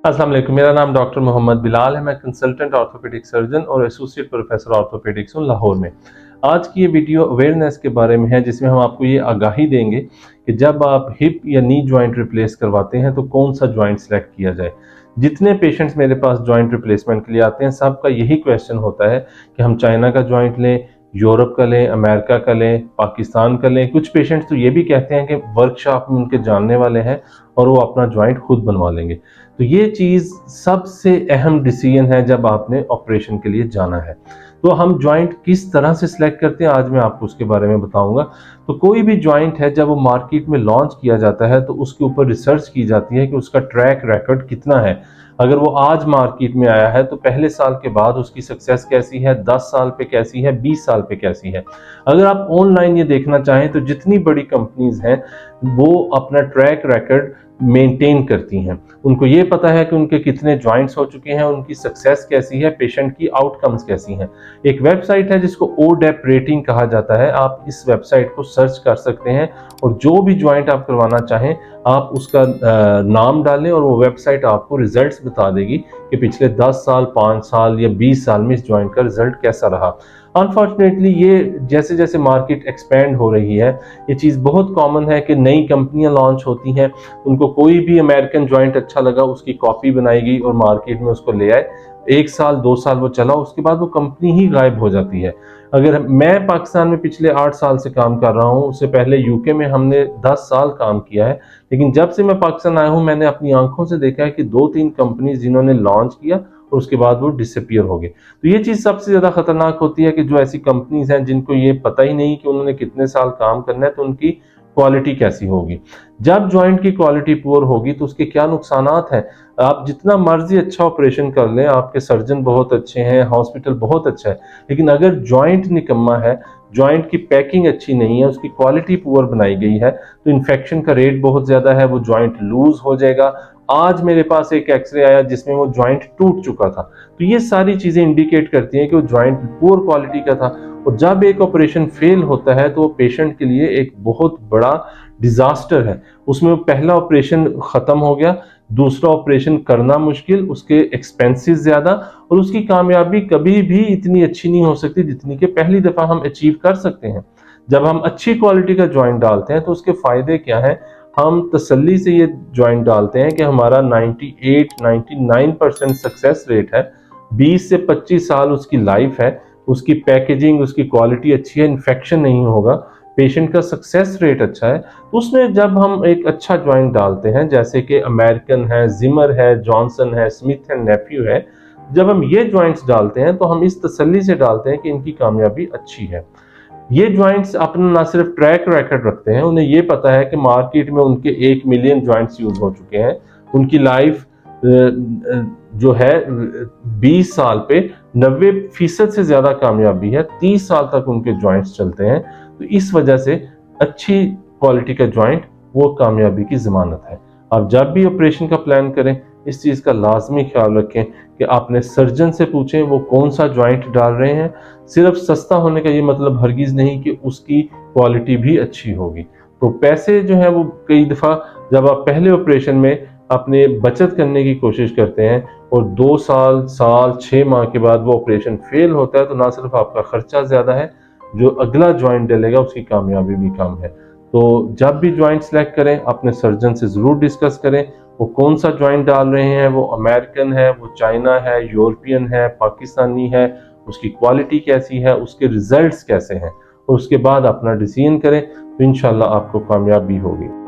अस्सलाम वालेकुम। मेरा नाम डॉक्टर मोहम्मद बिलाल है। मैं कंसल्टेंट ऑर्थोपेडिक सर्जन और एसोसिएट प्रोफेसर ऑर्थोपेडिक्स हूँ लाहौर में। आज की ये वीडियो अवेयरनेस के बारे में है, जिसमें हम आपको ये आगाही देंगे कि जब आप हिप या नी जॉइंट रिप्लेस करवाते हैं तो कौन सा जॉइंट सेलेक्ट किया जाए। जितने पेशेंट्स मेरे पास जॉइंट रिप्लेसमेंट के लिए आते हैं, सबका यही क्वेश्चन होता है कि हम चाइना का जॉइंट लें, यूरोप का लें, अमेरिका का लें, पाकिस्तान का लें। कुछ पेशेंट्स तो ये भी कहते हैं कि वर्कशॉप में उनके जानने वाले हैं और वो अपना जॉइंट खुद बनवा लेंगे। तो ये चीज़ सबसे अहम डिसीजन है जब आपने ऑपरेशन के लिए जाना है। तो हम जॉइंट किस तरह से सिलेक्ट करते हैं, आज मैं आपको उसके बारे में बताऊंगा। तो कोई भी जॉइंट है, जब वो मार्केट में लॉन्च किया जाता है तो उसके ऊपर रिसर्च की जाती है कि उसका ट्रैक रिकॉर्ड कितना है। अगर वो आज मार्केट में आया है तो पहले साल के बाद उसकी सक्सेस कैसी है, 10 साल पे कैसी है, 20 साल पे कैसी है। अगर आप ऑनलाइन ये देखना चाहें तो जितनी बड़ी कंपनीज हैं वो अपना ट्रैक रिकॉर्ड मेंटेन करती हैं। उनको ये पता है कि उनके कितने जॉइंट्स हो चुके हैं, उनकी सक्सेस कैसी है, पेशेंट की आउटकम्स कैसी हैं। एक वेबसाइट है जिसको ओडेप रेटिंग कहा जाता है। आप इस वेबसाइट को सर्च कर सकते हैं और जो भी जॉइंट आप करवाना चाहें आप उसका नाम डालें और वो वेबसाइट आपको रिजल्ट्स बता देगी कि पिछले 10 साल, 5 साल या 20 साल में इस जॉइंट का रिजल्ट कैसा रहा। अनफॉर्चुनेटली ये जैसे जैसे मार्केट एक्सपेंड हो रही है, ये चीज़ बहुत कॉमन है कि नई कंपनियां लॉन्च होती हैं, उनको कोई भी अमेरिकन जॉइंट अच्छा लगा, उसकी कॉपी बनाएगी और मार्केट में उसको ले आए। 1 साल 2 साल वो चला, उसके बाद वो कंपनी ही गायब हो जाती है। अगर मैं पाकिस्तान में पिछले 8 साल से काम कर रहा हूँ, उससे पहले यूके में हमने 10 साल काम किया है, लेकिन जब से मैं पाकिस्तान आया हूँ मैंने अपनी आंखों से देखा है कि 2-3 कंपनीज जिन्होंने लॉन्च किया और उसके बाद वो डिसअपियर हो गए। तो ये चीज़ सबसे ज़्यादा खतरनाक होती है कि जो ऐसी कंपनीज हैं जिनको ये पता ही नहीं कि उन्होंने कितने साल काम करना है तो उनकी क्वालिटी कैसी होगी। जब जॉइंट की क्वालिटी पुअर होगी तो उसके क्या नुकसानात हैं। आप जितना मर्जी अच्छा ऑपरेशन कर लें, आपके सर्जन बहुत अच्छे हैं, हॉस्पिटल बहुत अच्छा है, लेकिन अगर जॉइंट निकम्मा है, जॉइंट की पैकिंग अच्छी नहीं है, उसकी क्वालिटी पुअर बनाई गई है, तो इन्फेक्शन का रेट बहुत ज़्यादा है, वो जॉइंट लूज हो जाएगा। आज मेरे पास एक एक्सरे आया जिसमें वो जॉइंट टूट चुका था। तो ये सारी चीज़ें इंडिकेट करती हैं कि वो जॉइंट पुअर क्वालिटी का था। और जब एक ऑपरेशन फेल होता है तो वो पेशेंट के लिए एक बहुत बड़ा डिजास्टर है। उसमें पहला ऑपरेशन खत्म हो गया, दूसरा ऑपरेशन करना मुश्किल, उसके एक्सपेंसेस ज्यादा और उसकी कामयाबी कभी भी इतनी अच्छी नहीं हो सकती जितनी कि पहली दफा हम अचीव कर सकते हैं। जब हम अच्छी क्वालिटी का जॉइंट डालते हैं तो उसके फायदे क्या हैं। हम तसल्ली से ये जॉइंट डालते हैं कि हमारा 98-99% सक्सेस रेट है, 20 से 25 साल उसकी लाइफ है, उसकी पैकेजिंग, उसकी क्वालिटी अच्छी है, इन्फेक्शन नहीं होगा, पेशेंट का सक्सेस रेट अच्छा है। तो उसमें जब हम एक अच्छा जॉइंट डालते हैं, जैसे कि अमेरिकन है, जिमर है, जॉनसन है, स्मिथ एंड नेफ्यू है, जब हम ये जॉइंट्स डालते हैं तो हम इस तसल्ली से डालते हैं कि इनकी कामयाबी अच्छी है। ये जॉइंट्स अपना ना सिर्फ ट्रैक रिकॉर्ड रखते हैं, उन्हें ये पता है कि मार्केट में उनके 1 मिलियन जॉइंट्स यूज हो चुके हैं, उनकी लाइफ जो है 20 साल पे 90% से ज्यादा कामयाबी है, 30 साल तक उनके जॉइंट्स चलते हैं। तो इस वजह से अच्छी क्वालिटी का जॉइंट वो कामयाबी की जमानत है। आप जब भी ऑपरेशन का प्लान करें इस चीज़ का लाजमी ख्याल रखें कि आपने सर्जन से पूछें वो कौन सा जॉइंट डाल रहे हैं। सिर्फ सस्ता होने का ये मतलब हरगिज़ नहीं कि उसकी क्वालिटी भी अच्छी होगी। तो पैसे जो है वो कई दफ़ा जब आप पहले ऑपरेशन में अपने बचत करने की कोशिश करते हैं और 2 साल, 6 माह के बाद वो ऑपरेशन फेल होता है तो ना सिर्फ आपका खर्चा ज़्यादा है, जो अगला जॉइंट डलेगा उसकी कामयाबी भी कम है। तो जब भी जॉइंट सेलेक्ट करें अपने सर्जन से ज़रूर डिस्कस करें वो कौन सा जॉइंट डाल रहे हैं, वो अमेरिकन है, वो चाइना है, यूरोपियन है, पाकिस्तानी है, उसकी क्वालिटी कैसी है, उसके रिजल्ट्स कैसे हैं, और उसके बाद अपना डिसीजन करें तो इंशाल्लाह आपको कामयाबी होगी।